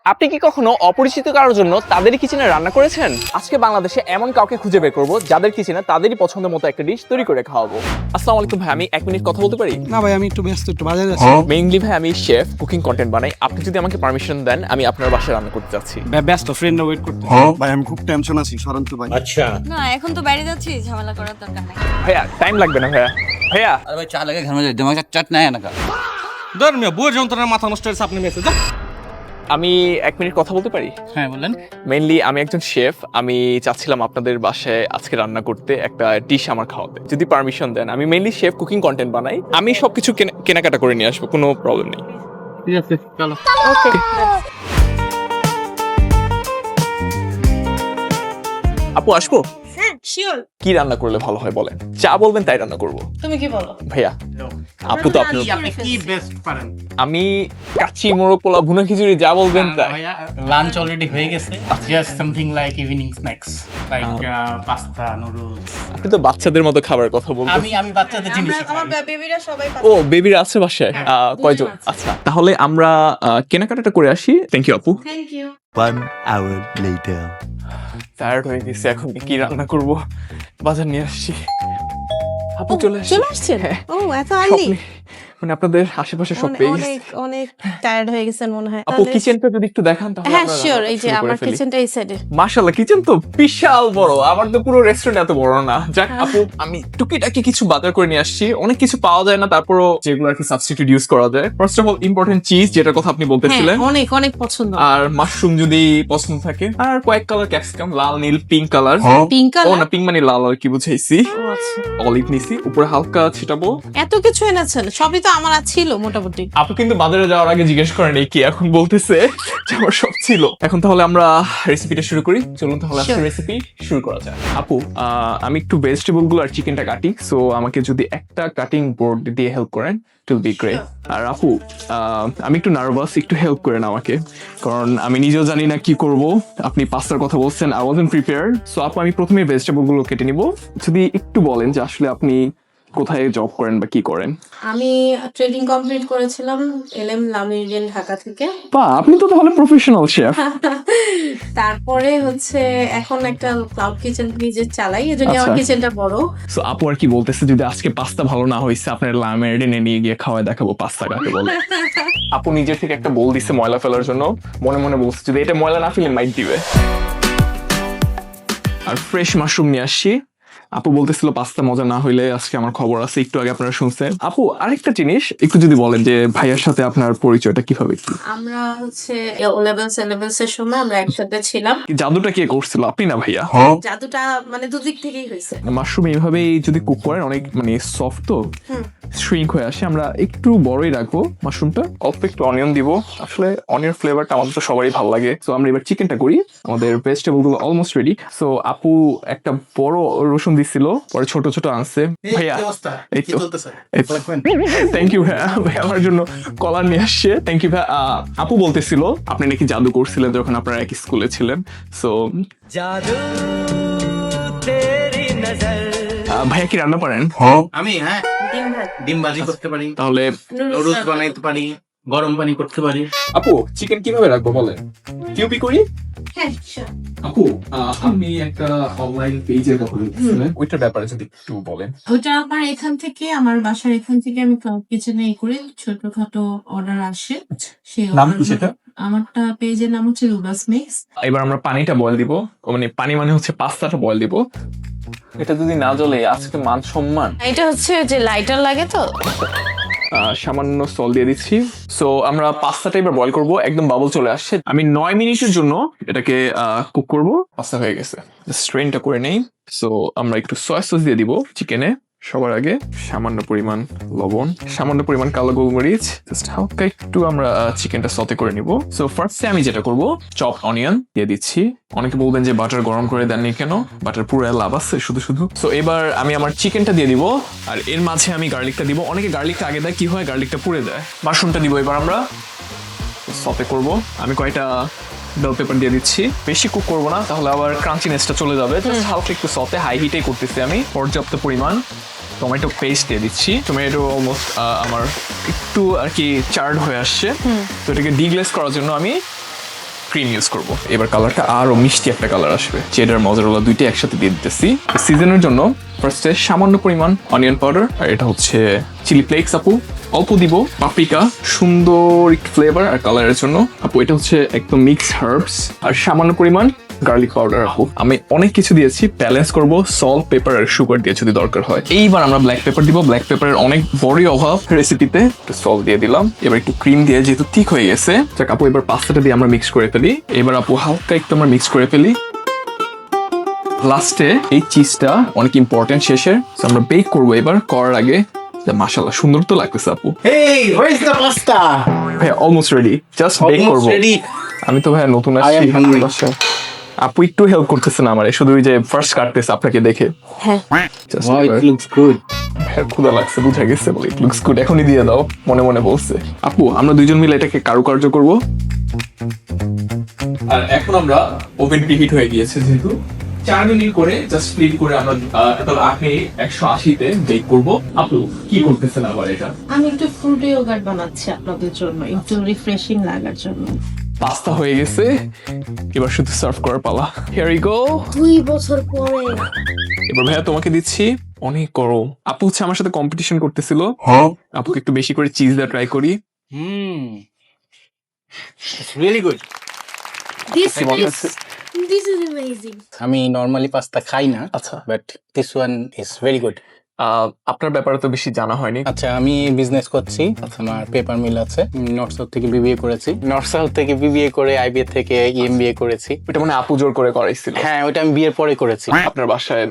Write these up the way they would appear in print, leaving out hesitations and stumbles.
আপনি কি কখনো অপরিচিত কারোর জন্য তাদেরই কিচেনে রান্না করেছেন? আজকে বাংলাদেশে এমন কাউকে খুঁজে বের করব যাদের কিচেনে তাদেরই পছন্দের মতো একটা ডিশ তৈরি করে খাওয়াবো। আসসালামু আলাইকুম ভাই, আমি 1 মিনিট কথা বলতে পারি? না ভাই, আমি একটু ব্যস্ত, একটু বাজারে আছি। মেইনলি ভাই আমি শেফ, কুকিং কন্টেন্ট বানাই। আপনি যদি আমাকে পারমিশন দেন আমি আপনার বাসায় রান্না করতে যাচ্ছি। ব্যস্ত, ফ্রেন্ডরা ওয়েট করতে। ভাই আমি খুব টেনশন আছি, সরন্ত ভাই। আচ্ছা না এখন তো বাইরে যাচ্ছি, ঝামেলা করার দরকার নাই। ভাইয়া টাইম লাগবে না ভাইয়া। ভাইয়া अरे भाई चाय लगे घर में दिमाग चट नहीं है ना का ধর মিয়া, বুয়ের যন্ত্রণার মাথা নষ্ট হয়েছে, আপনি মেসেজ। আমি 1 মিনিট কথা বলতে পারি? হ্যাঁ বলেন। মেইনলি আমি একজন শেফ, আমি চাচ্ছিলাম আপনাদের বাসায় আজকে রান্না করতে, একটা ডিশ আমার খাওয়াতে। যদি পারমিশন দেন। আমি মেইনলি শেফ, কুকিং কন্টেন্ট বানাই। আমি সবকিছু কেনাকাটা করে নিয়ে আসবো, কোনো প্রবলেম নেই। ঠিক আছে চলো। ওকে আপু আসবো? হ্যাঁ শিওর। কি রান্না করলে ভালো হয় বলেন? যা বলবেন তাই রান্না করব। তুমি কি বলো? ভাইয়া আপু তো আপনি আপনি কি বেস্ট পারেন? আমি কাচ্চি, মোরগ পোলা, ভুনা খিচুড়ি যা বলবেন তাই। ভাইয়া লাঞ্চ অলরেডি হয়ে গেছে, just something like evening snacks like pasta noodles. আপনি তো বাচ্চাদের মতো খাবারের কথা বলতেন। আমি বাচ্চাদের জিনিস আমার বেবিরা সবাই ও বেবিরা আছে বাসায়? কয়জন? আচ্ছা তাহলে আমরা কেনাকাটাটা করে আসি। থ্যাংক ইউ আপু। Thank you. 1 hour later. Tired হয়ে গেছে, এখন কি রান্না করব? বাজার নিয়ে আসছি। আপু চলে আসছে। আসছেন? ও এত সব আর্লি? নে- মানে আপনাদের আশেপাশে সব পেয়ে গেছি। অনেক টায়ার্ড হয়ে গেছেন মনে হয়। আপু কিচেনটা যদি একটু দেখান তাহলে হ্যাঁ আমরা শিওর, এই যে শুরু করে আমার ফেলি। কিচেনটা এই সাইডে। মাশাআল্লাহ, কিচেন তো বিশাল বড়। আমার তো পুরো রেস্টুরেন্ট এত বড় না। যাক আপু, আমি টুকিটাকি কিছু বাজার করে নিয়ে আসছি। অনেক কিছু পাওয়া যায় না, তারপরও যেগুলো আর কি সাবস্টিটিউট ইউজ করা যায়। First of all important cheese, যেটার কথা আপনি বলতেছিলেন। অনেক অনেক পছন্দ। আর মাশরুম যদি পছন্দ থাকে, আর কয়েক কালার ক্যাপসিকাম, লাল, নীল, পিঙ্ক কালার। পিঙ্ক ও কালার? না, পিঙ্ক মানে লাল আর কি বুঝাইছি। অলিভ নিছি, উপরে হালকা ছিটাবো। এত কিছু এনেছেন, সবই তো আমার ছিল মোটামুটি। আপু কিন্তু বাজারে যাওয়ার আগে জিজ্ঞেস করেন এই কি, এখন বলতেছে যে আমার সব ছিল। এখন তাহলে আমরা রেসিপিটা শুরু করি। চলুন তাহলে আজকে রেসিপি শুরু করা যাক। আপু আমি একটু ভেজিটেবল গুলো আর চিকেনটা কাটি, সো আমাকে যদি একটা কাটিং বোর্ড দিয়ে হেল্প করেন ইট উইল বি গ্রেট। আর আপু আমি একটু নার্ভাস, একটু হেল্প করেন আমাকে, কারণ আমি নিজেও জানি না কি করব। আপনি পাস্তার কথা বলছেন, আই ওয়াজন্ট প্রিপেয়ার্ড। সো আপু আমি প্রথমে ভেজিটেবল গুলো কেটে নিব। যদি একটু বলেন যে আসলে আপনি কোথায় জব করেন বা কি করেন? আমি ট্রেনিং কমপ্লিট করেছিলাম এলএম লামিরিয়ান ঢাকা থেকে। বা আপনি তো তাহলে প্রফেশনাল শেফ। তারপরে হচ্ছে এখন একটা ক্লাউড কিচেন নিজে চালাই, এজন্য আমার আচ্ছা। কিচেনটা বড়। সো আপু আর কি বলতেছে, যদি আজকে পাস্তা ভালো না হয়েছে আপনার লামের এনে নিয়ে গিয়ে খাওয়ায় দেখাবো পাস্তা কাকে বলে। আপু নিজের থেকে একটা বল দিছে ময়লা ফেলার জন্য, মনে মনে বলছে যদি এটা ময়লা না ফেলে মাইট দিবে। আর ফ্রেশ মাশরুম নিয়ে আসছি। আপু বলতেছিল পাস্তা মজা না হইলে আজকে আমার খবর আছে, একটু আগে আপনারা শুনছেন। আপু আরেকটা জিনিস একটু যদি বলেন যে ভাইয়ার সাথে আপনার পরিচয়টা কিভাবে কি? আমরা হচ্ছে লেভেলস এর সময় আমরা একসাথে ছিলাম। জাদুটা কে করছিল, আপনি না ভাইয়া? জাদুটা মানে দুদিক থেকেই হয়েছে। মাশরুম এইভাবেই যদি কুক করেন অনেক মানে সফট তো শ্রিঙ্ক হয়ে আসে। আমরা একটু বড়ই রাখবো মাশরুমটা, অল্প একটু অনিয়ন দিব। আসলে অনিয়ন ফ্লেভারটা আমাদের তো সবারই ভালো লাগে। সো আমরা এবার চিকেনটা করি। আমাদের ভেজিটেবল গুলো অলমোস্ট রেডি। সো আপু একটা বড় রসুন দিছিল, পরে ছোট ছোট আনছে। ভাইয়া এই তো থ্যাংক ইউ ভাইয়া। ভাই আমার জন্য কলার নিয়ে আসছে, থ্যাংক ইউ ভাইয়া। আপু বলতেছিল আপনি নাকি জাদু করছিলেন যখন আপনারা এক স্কুলে ছিলেন। সো ভাইয়া কি রান্না পারেন? আমি ডিম ভাজি করতে পারি, তাহলে নুডলস বানাইতে পারি, গরম পানি করতে পারি। আপু চিকেন কিভাবে রাখবো বলেন? কিউবি করি? হ্যাঁ sure। আপু আপনি একটা অনলাইন পেজের কথা বলছিলেন, ওইটার ব্যাপারে যদি একটু বলেন। ওটা আমার এখান থেকে, আমার বাসার এখান থেকে আমি ক্লাউড কিচেনে করি, ছোটখাটো অর্ডার আসে। সেই নাম কি order সেটা? আমারটা পেজের নাম হচ্ছে রুবাস মিক্স। এবার আমরা পানিটা বয়েল দিব, মানে পানি মানে হচ্ছে পাস্তাটা বয়েল দিব। এটা যদি না জ্বলে আজকে মান সম্মান। এটা হচ্ছে যে লাইটার লাগে তো। সামান্য সল দিয়ে দিচ্ছি। সো আমরা পাস্তাটা এবার বয়েল করবো, একদম বাবল চলে আসছে। আমি 9 মিনিটের জন্য এটাকে কুক করব। পাস্তা হয়ে গেছে, স্ট্রেনটা করে নেই। সো আমরা একটু সয়া সস দিয়ে দিব চিকেনে। সবার আগে সামান্য পরিমাণ লবণ, সামান্য পরিমাণ কালো গোলমরিচ, জাস্ট হালকা একটু আমরা চিকেনটা সতে করে নিব। সো ফার্স্টে আমি যেটা করব, চপ অনিয়ন দিয়ে দিচ্ছি। অনেকে বলবেন যে বাটার গরম করে দেননি কেন, বাটার পুরো লাভ আছে শুধু শুধু। সো এবার আমি আমার চিকেনটা দিয়ে দিব, আর এর মাঝে আমি গার্লিকটা দিব। অনেকে গার্লিকটা আগে দেয়, কি হয় গার্লিকটা পুড়ে দেয়। মাশরুমটা দিব এবার আমরা সতে করব। আমি কয়টা বেল পেপার দিয়ে দিচ্ছি, বেশি কুক করবো না তাহলে আবার ক্রাঞ্চিনেসটা চলে যাবে। জাস্ট হালকা একটু সতে, হাই হিটেই করতেছি আমি। পর্যাপ্ত পরিমাণ টমেটো পেস্ট দিয়ে দিচ্ছি। টমেটো অলমোস্ট আমার একটু আর কি চার্ড হয়ে আসছে, তো এটাকে ডিগ্লেস করার জন্য আমি ক্রিম ইউজ করব। এবার কালারটা আরো মিষ্টি একটা কালার আসবে। চেডার মজারেলা দুইটা একসাথে দিয়ে দিতেছি। সিজনের জন্য ফার্স্টে সামান্য পরিমাণ অনিয়ন পাউডার, আর এটা হচ্ছে চিলি ফ্লেক্স আপু অল্প দিব, পাপরিকা সুন্দর ফ্লেভার আর কালারের জন্য আপু। এটা হচ্ছে একদম মিক্স হার্বস আর সামান্য পরিমাণ গার্লিক পাউডার আপু। আমি অনেক কিছু দিয়েছি, ব্যালেন্স করব সল্ট, পেপার আর সুগার দিয়ে যদি দরকার হয়। এইবার আমরা ব্ল্যাক পেপার দিব। ব্ল্যাক পেপারের অনেক বড়ই অভাব রেসিপিতে, একটু সল্ট দিয়ে দিলাম। এবার একটু ক্রিম দিয়ে যেহেতু ঠিক হয়ে গেছে, যাক আপু এবার পাস্তাটা দিয়ে আমরা মিক্স করে ফেলি। এবার আপু হালকা একটু আমরা মিক্স করে ফেলি। লাস্টে এই চিজটা অনেক ইম্পর্টেন্ট শেষে, আমরা বেক করবো। এবার করার আগে মাশাআল্লাহ সুন্দর তো লাগতেছে আপু। Hey, where's the pasta? ভাই অলমোস্ট রেডি, জাস্ট বেক করবো। Ready. আমি তো ভাই নতুন I আসছি am hungry. বাসায়। আপু একটু হেল্প করতেছে না আমার, শুধু ওই যে ফার্স্ট কাটতেছে আপনাকে দেখে। হ্যাঁ Just Wow, এবার। it looks good. ভাইয়ের ক্ষুধা লাগছে, বুঝা গেছে বলে ইট লুকস গুড, এখনই দিয়ে দাও মনে মনে বলছে। আপু আমরা দুইজন মিলে এটাকে কারুকার্য করব। আর এখন আমরা ওভেন প্রিহিট হয়ে গিয়েছে যেহেতু 4 মিনিট করে জাস্ট স্প্লিট করে আমরা টোটাল 8 মিনিট 180 তে বেক করব। আপু কি করতেছেন আবার এটা? আমি একটু ফ্রুট ইয়োগার্ট বানাচ্ছি আপনাদের জন্য, একটু রিফ্রেশিং লাগার জন্য। পাস্তা হয়ে গেছে, এবার শুধু সার্ভ করার পালা। Here you go. 2 বছর পরে এবার ভাইয়া তোমাকে দিচ্ছি। অনেক গরম। আপু হচ্ছে আমার সাথে কম্পিটিশন করতেছিল। আপুকে একটু বেশি করে চিজ দিয়ে ট্রাই করি। It's really good. দিস মনে ইজ হচ্ছে? অ্যামেজিং। আমি নর্মালি পাস্তা খাই না, আচ্ছা, but this one is very good. আপনার ব্যাপারে তো বেশি জানা হয়নি। আচ্ছা, আমি বিজনেস করছি। আমার পেপার মিল আছে। নর্থ সাউথ থেকে বিবিএ করেছি। নর্থ সাউথ থেকে বিবিএ করে আইবিএ থেকে এমবিএ করেছি। ওটা মানে আপু জোর করে করাইছিল। হ্যাঁ, ওটা আমি বিয়ের পরে করেছি। আপনার বাসায়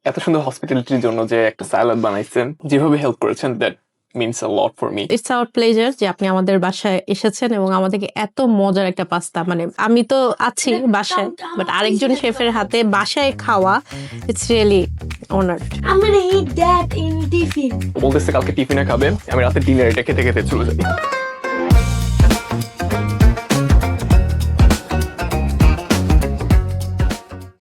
এত সুন্দর হসপিটালিটির জন্য যে একটা স্যালাড বানাইছেন, যেভাবে হেল্প করেছেন, that means a lot for me. It's our pleasure যে আপনি আমাদের বাসায় এসেছেন এবং আমাদেরকে এত মজার একটা পাস্তা, মানে আমি তো আছি বাসায়, বাট আরেকজন শেফের হাতে বাসায় খাওয়া, it's really honoured. I'm gonna eat that in tiffin. বলতেছে কালকে টিফিনে খাবে, আমি রাতে ডিনার এটা খেতে খেতে চলে যাই।